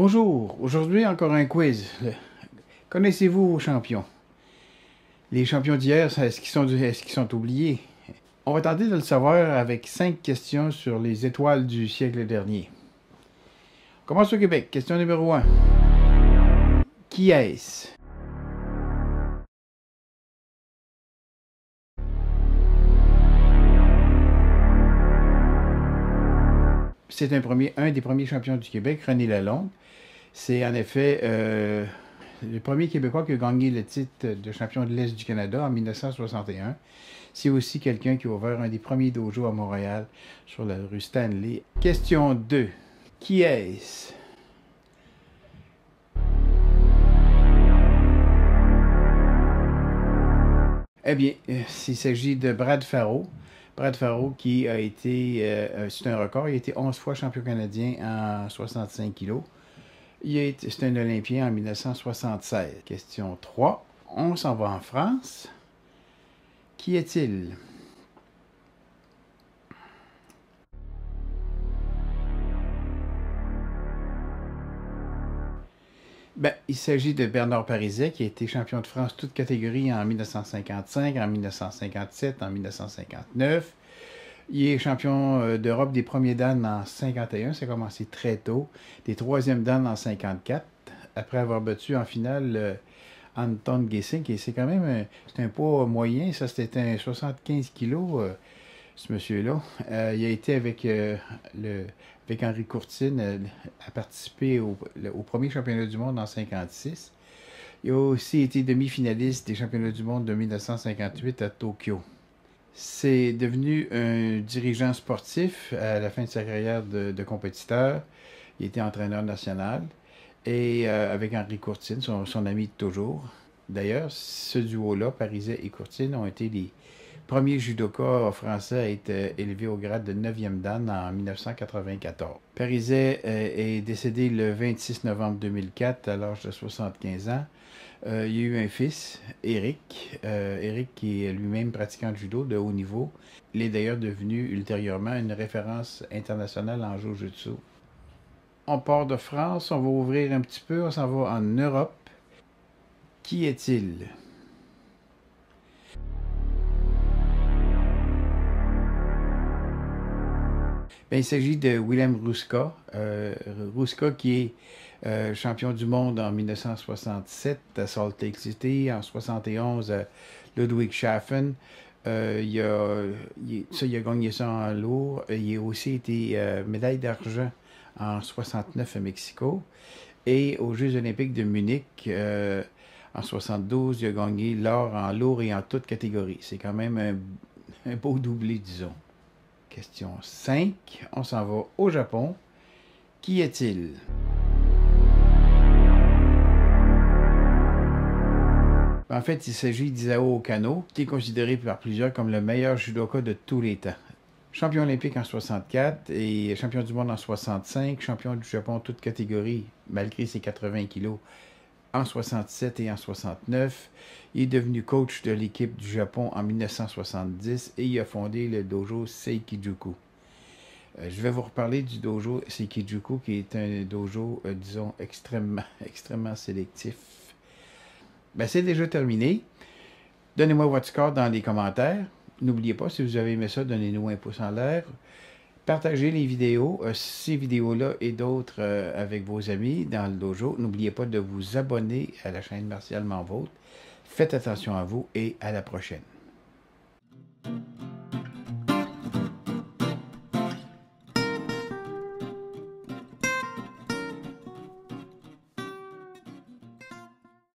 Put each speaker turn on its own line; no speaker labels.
Bonjour, aujourd'hui encore un quiz. Connaissez-vous vos champions? Les champions d'hier, est-ce qu'ils sont oubliés? On va tenter de le savoir avec 5 questions sur les étoiles du siècle dernier. On commence au Québec. Question numéro 1. Qui est-ce? C'est un des premiers champions du Québec, René Lalonde. C'est en effet le premier Québécois qui a gagné le titre de champion de l'Est du Canada en 1961. C'est aussi quelqu'un qui a ouvert un des premiers dojos à Montréal sur la rue Stanley. Question 2. Qui est-ce? Eh bien, il s'agit de Brad Farrow. Brad Farrow qui a été, c'est un record, il a été 11 fois champion canadien en 65 kilos. C'est un Olympien en 1976. Question 3. On s'en va en France. Qui est-il? Il s'agit de Bernard Pariset, qui a été champion de France toutes catégories en 1955, en 1957, en 1959. Il est champion d'Europe des premiers dan en 51, ça a commencé très tôt. Des troisièmes dan en 54, après avoir battu en finale Anton Gesink. Et c'est quand même c'est un poids moyen, ça c'était un 75 kilos, ce monsieur-là. Il a été avec Henri Courtine, a participé au premier championnat du monde en 56. Il a aussi été demi-finaliste des championnats du monde de 1958 à Tokyo. C'est devenu un dirigeant sportif à la fin de sa carrière de compétiteur. Il était entraîneur national et avec Henri Courtine, son ami de toujours. D'ailleurs, ce duo-là, Pariset et Courtine, ont été les premiers judokas français à être élevés au grade de 9e dan en 1994. Pariset est décédé le 26 novembre 2004 à l'âge de 75 ans. Il y a eu un fils, Éric. Éric qui est lui-même pratiquant de judo de haut niveau. Il est d'ailleurs devenu ultérieurement une référence internationale en jiu-jitsu. On part de France, on va ouvrir un petit peu, on s'en va en Europe. Qui est-il? Il s'agit de Willem Ruska. Ruska qui est champion du monde en 1967 à Salt Lake City, en 71 à Ludwigshafen. Il a gagné ça en lourd. Il a aussi été médaille d'argent en 69 à Mexico. Et aux Jeux olympiques de Munich, en 72, il a gagné l'or en lourd et en toutes catégories. C'est quand même un beau doublé, disons. Question 5. On s'en va au Japon. Qui est-il? En fait, il s'agit d'Isao Okano, qui est considéré par plusieurs comme le meilleur judoka de tous les temps. Champion olympique en 64 et champion du monde en 65, champion du Japon toutes catégories, malgré ses 80 kilos, en 67 et en 69. Il est devenu coach de l'équipe du Japon en 1970 et il a fondé le dojo Seikijuku. Je vais vous reparler du dojo Seikijuku qui est un dojo, disons, extrêmement sélectif. C'est déjà terminé. Donnez-moi votre score dans les commentaires. N'oubliez pas, si vous avez aimé ça, donnez-nous un pouce en l'air. Partagez les vidéos, ces vidéos-là et d'autres avec vos amis dans le dojo. N'oubliez pas de vous abonner à la chaîne Martialement Vôtre. Faites attention à vous et à la prochaine.